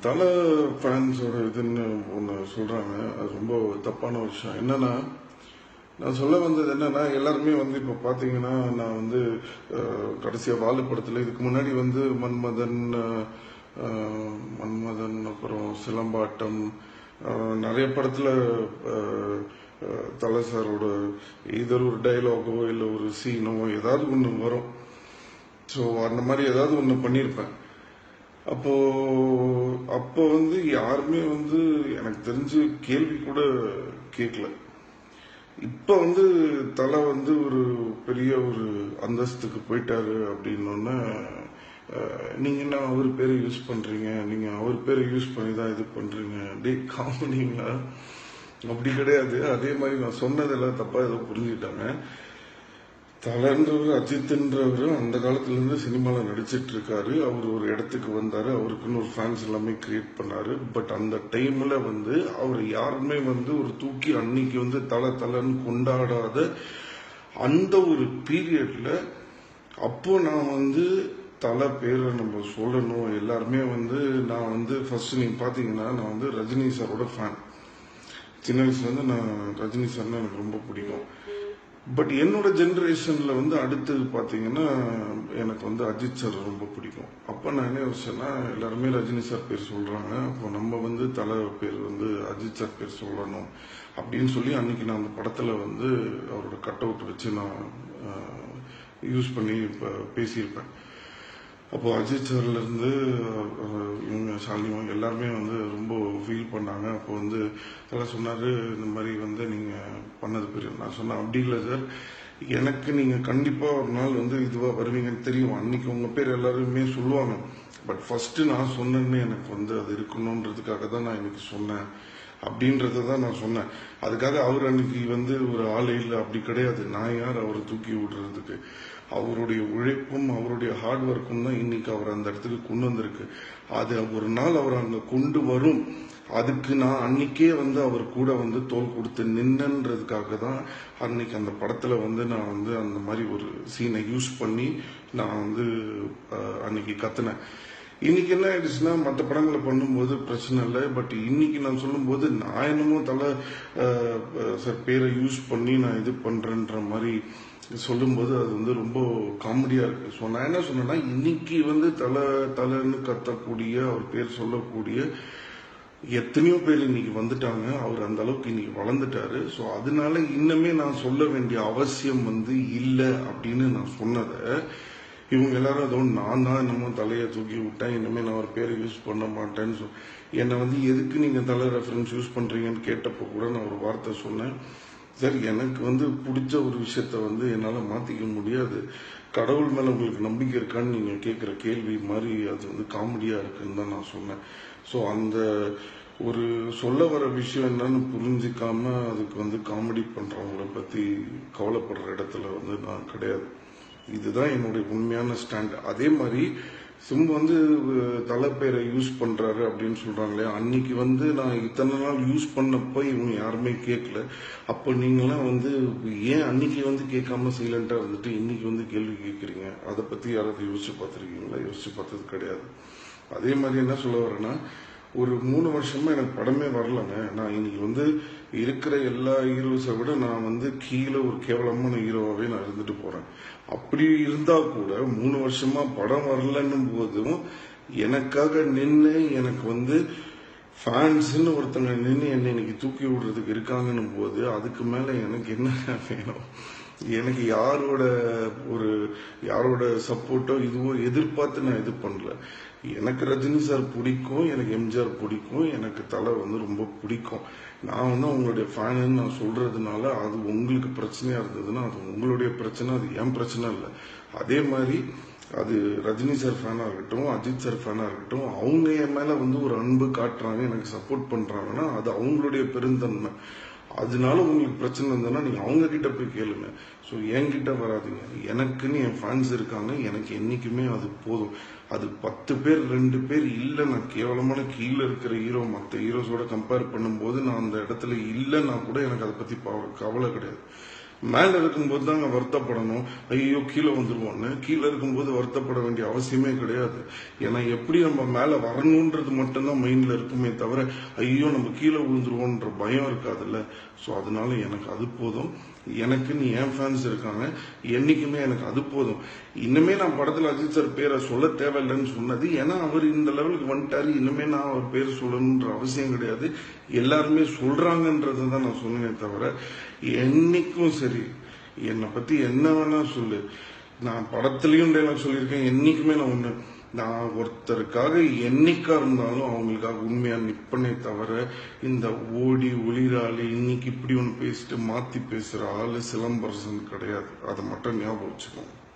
தலை ஃபேன்ஸோட இதுன்னு ஒன்று சொல்கிறாங்க. அது ரொம்ப தப்பான ஒரு விஷயம். என்னன்னா, நான் சொல்ல வந்தது என்னன்னா, எல்லாருமே வந்து இப்போ பார்த்தீங்கன்னா, நான் வந்து கடைசியாக வாலு படத்தில் இதுக்கு முன்னாடி வந்து மன்மதன் அப்புறம் சிலம்பாட்டம் நிறைய படத்தில் தலை சாரோட இதர் ஒரு டைலாகோ இல்லை ஒரு சீனோ ஏதாவது ஒன்று வரும். ஸோ அந்த மாதிரி ஏதாவது ஒன்று பண்ணியிருப்பேன். அப்போ வந்து யாருமே வந்து எனக்கு தெரிஞ்சு கேள்வி கூட கேட்கல. இப்ப வந்து தலை வந்து ஒரு பெரிய ஒரு அந்தஸ்துக்கு போயிட்டாரு அப்படின்னோடனே நீங்க என்ன அவர் பேரை யூஸ் பண்றீங்க, நீங்க அவர் பேரை யூஸ் பண்ணி தான் இது பண்றீங்க, டே காமெடிங்களா? அப்படி கிடையாது. அதே மாதிரி நான் சொன்னதெல்லாம் தப்பா ஏதோ புரிஞ்சுக்கிட்டாங்க. தலைன்றவர் அஜித்ன்றவர் அந்த காலத்துல இருந்து சினிமாவில் நடிச்சிட்டு இருக்காரு. அவர் ஒரு இடத்துக்கு வந்தாரு, அவருக்குன்னு ஒரு ஃபேன்ஸ் எல்லாமே கிரியேட் பண்ணாரு. பட் அந்த டைம்ல வந்து அவர் யாருமே வந்து ஒரு தூக்கி அன்னைக்கு வந்து தலைன்னு கொண்டாடாத அந்த ஒரு பீரியட்ல அப்போ நான் வந்து தலை பேரை நம்ம சொல்லணும். எல்லாருமே வந்து நான் வந்து ஃபர்ஸ்ட் நீங்க பாத்தீங்கன்னா நான் வந்து ரஜினி சாரோட ஃபேன். சின்ன வயசுல இருந்து நான் ரஜினி சார்னா எனக்கு ரொம்ப பிடிக்கும். பட் என்னோட ஜென்ரேஷன்ல வந்து அடுத்தது பாத்தீங்கன்னா எனக்கு வந்து அஜித் சார் ரொம்ப பிடிக்கும். அப்ப நான் என்ன யோசிச்சேன்னா, எல்லாருமே ரஜினி சார் பேர் சொல்றாங்க, அப்போ நம்ம வந்து தலை பேர் வந்து அஜித் சார் பேர் சொல்லணும் அப்படின்னு சொல்லி அன்னைக்கு நான் அந்த படத்துல வந்து அவரோட கட் அவுட் வச்சு நான் யூஸ் பண்ணி பேசியிருப்பேன். அப்போ அஜித் சார்ல இருந்து இவங்க ஷாலினி எல்லாருமே வந்து ரொம்ப ஃபீல் பண்ணாங்க. அப்போ வந்து எல்லாம் சொன்னாரு, இந்த மாதிரி வந்து நீங்க பண்ணது பெரிய. நான் சொன்னேன், அப்படி இல்லை சார், எனக்கு நீங்க கண்டிப்பா ஒரு நாள் வந்து இதுவா வருவீங்கன்னு தெரியும். அன்னைக்கு உங்க பேர் எல்லாருமே சொல்லுவாங்க. பட் ஃபர்ஸ்ட் நான் சொன்னேன்னு எனக்கு வந்து அது இருக்கணும்ன்றதுக்காக தான் நான் இன்னைக்கு சொன்னேன் அப்படின்றத தான் நான் சொன்னேன். அதுக்காக அவர் அன்னைக்கு வந்து ஒரு ஆளே இல்லை அப்படி கிடையாது. நான் யார் அவரை தூக்கி விடுறதுக்கு? அவருடைய உழைப்பும் அவருடைய ஹார்ட் ஒர்க்கும் தான் இன்னைக்கு அவர் அந்த இடத்துக்கு கொண்டு வந்திருக்கு. அது ஒரு நாள் அவர் அங்க கொண்டு வரும். அதுக்கு நான் அன்னைக்கே வந்து அவர் கூட வந்து தோல் கொடுத்து நின்னன்றதுக்காக தான் அன்னைக்கு அந்த படத்துல வந்து நான் வந்து அந்த மாதிரி ஒரு சீனை யூஸ் பண்ணி நான் வந்து அன்னைக்கு கத்துனேன். இன்னைக்கு என்ன ஆயிடுச்சுன்னா, மற்ற படங்களை பண்ணும்போது பிரச்சனை இல்லை. பட் இன்னைக்கு நான் சொல்லும்போது நான் என்னமோ தலை சார் பேரை யூஸ் பண்ணி நான் இது பண்றேன்ற மாதிரி சொல்லும்போது அது வந்து ரொம்ப காமெடியா இருக்கு. ஸோ நான் என்ன சொன்னேன்னா, இன்னைக்கு வந்து தலைன்னு கத்தக்கூடிய அவர் பேர் சொல்லக்கூடிய எத்தனையோ பேர் இன்னைக்கு வந்துட்டாங்க. அவர் அந்த அளவுக்கு இன்னைக்கு வளர்ந்துட்டாரு. ஸோ அதனால இன்னுமே நான் சொல்ல வேண்டிய அவசியம் வந்து இல்லை அப்படின்னு நான் சொன்னதை இவங்க எல்லாரும் ஏதோ நான் தான் என்னமோ தலையை தூக்கி விட்டேன், இனிமே நான் ஒரு பேரை யூஸ் பண்ண மாட்டேன்னு என்னை வந்து எதுக்கு நீங்க தலை ரெஃபரன்ஸ் யூஸ் பண்றீங்கன்னு கேட்டப்போ கூட நான் ஒரு வார்த்தை சொன்னேன், சார் எனக்கு வந்து பிடிச்ச ஒரு விஷயத்த வந்து என்னால் மாற்றிக்க முடியாது. கடவுள் மேலே உங்களுக்கு நம்பிக்கை இருக்கான்னு நீங்கள் கேட்குற கேள்வி மாதிரி அது வந்து காமெடியாக இருக்குன்னு தான் நான் சொன்னேன். ஸோ அந்த ஒரு சொல்ல வர விஷயம் என்னன்னு புரிஞ்சிக்காம அதுக்கு வந்து காமெடி பண்ணுறவங்கள பற்றி கவலைப்படுற இடத்துல வந்து நான் கிடையாது. இதுதான் என்னுடைய உண்மையான ஸ்டாண்ட். அதே மாதிரி சிம்பு வந்து தலை பேரை யூஸ் பண்றாரு அப்படின்னு சொல்றாங்களே, அன்னைக்கு வந்து நான் இத்தனை நாள் யூஸ் பண்ணப்ப இவங்க யாருமே கேட்கல. அப்ப நீங்களாம் வந்து ஏன் அன்னைக்கு வந்து கேட்காம சைலண்டா இருந்துட்டு இன்னைக்கு வந்து கேள்வி கேட்கறீங்க? அதை பத்தி யாராவது யோசிச்சு பார்த்துருக்கீங்களா? யோசிச்சு பார்த்தது கிடையாது. அதே மாதிரி என்ன சொல்ல வரேன்னா, ஒரு 3 வருஷமா எனக்கு படமே வரலங்க. நான் இன்னைக்கு வந்து இருக்கிற எல்லா ஹீரோஸை விட நான் வந்து கீழே ஒரு கேவலமான ஹீரோவாவே நான் இருந்துட்டு போறேன். அப்படி இருந்தா கூட 3 வருஷமா படம் வரலன்னும் போதும் எனக்காக நின்று எனக்கு வந்து ஃபேன்ஸ்ன்னு ஒருத்தங்க நின்று என்னை இன்னைக்கு தூக்கி விடுறதுக்கு இருக்காங்கன்னும் போது அதுக்கு மேல எனக்கு என்ன வேணும்? எனக்கு யாரோட சப்போர்ட்டோ இதுவோ எதிர்பார்த்து நான் இது பண்ணல. எனக்கு ரஜினி சார் பிடிக்கும், எனக்கு எம்ஜிஆர் பிடிக்கும், எனக்கு தலை வந்து ரொம்ப பிடிக்கும். நான் வந்து உங்களுடைய ஃபேனுன்னு நான் சொல்றதுனால அது உங்களுக்கு பிரச்சனையா இருந்ததுன்னா அது உங்களுடைய பிரச்சனை, அது என் பிரச்சனை இல்லை. அதே மாதிரி அது ரஜினி சார் ஃபேனா இருக்கட்டும், அஜித் சார் ஃபேனா இருக்கட்டும், அவங்க என் மேல வந்து ஒரு அன்பு காட்டுறாங்க, எனக்கு சப்போர்ட் பண்றாங்கன்னா அது அவங்களுடைய பெருந்தன்மை. அதனால உங்களுக்கு பிரச்சனை இருந்ததுன்னா நீங்க அவங்க கிட்ட போய் கேளுங்க. ஸோ என்கிட்ட வராதிங்க. எனக்குன்னு என் ஃபேன்ஸ் இருக்காங்க, எனக்கு என்னைக்குமே அது போதும். அது 10 பேர் 2 பேர் இல்லை, நான் கேவலமான கீழே இருக்கிற ஹீரோ மற்ற ஹீரோஸோட கம்பேர் பண்ணும்போது நான் அந்த இடத்துல இல்லைன்னா கூட எனக்கு அதை பத்தி கவலை கிடையாது. மேல இருக்கும்போது தாங்க வருத்தப்படணும். ஐயோ கீழே வந்துருவோம்னு. கீழே இருக்கும்போது வருத்தப்பட வேண்டிய அவசியமே கிடையாது. ஏன்னா எப்படி நம்ம மேல வரணும்ன்றது மட்டும்தான் மைண்ட்ல இருக்குமே தவிர ஐயோ நம்ம கீழே விழுந்துருவோன்ற பயம் இருக்காதுல்ல. ஸோ அதனால எனக்கு அது போதும். எனக்குன்னு என் ஃபேன்ஸ் இருக்காங்க. என்னைக்குமே எனக்கு அது போதும். இன்னுமே நான் படத்துல அஜித் சார் பேரை சொல்ல தேவையில்லைன்னு சொன்னது ஏன்னா அவர் இந்த லெவலுக்கு வந்துட்டாரு. இன்னுமே நான் அவர் பேர் சொல்லணுன்ற அவசியம் கிடையாது. எல்லாருமே சொல்றாங்கன்றதை தான் நான் சொன்னேனே தவிர என்னைக்கும் சரி என்னை பத்தி என்ன வேணா சொல்லு. நான் படத்துலயும் டைலாக் சொல்லியிருக்கேன். என்னைக்குமே நான் ஒருத்தருக்காக என்னைக்கா இருந்தாலும் அவங்களுக்காக உண்மையா நிற்பனே தவிர இந்த ஓடி ஒளிராளி இன்னைக்கு இப்படி ஒன்று பேசிட்டு மாத்தி பேசுற ஆளு சிலம்பரசன் கிடையாது. அதை மட்டும் ஞாபகம் வச்சுக்கோங்க.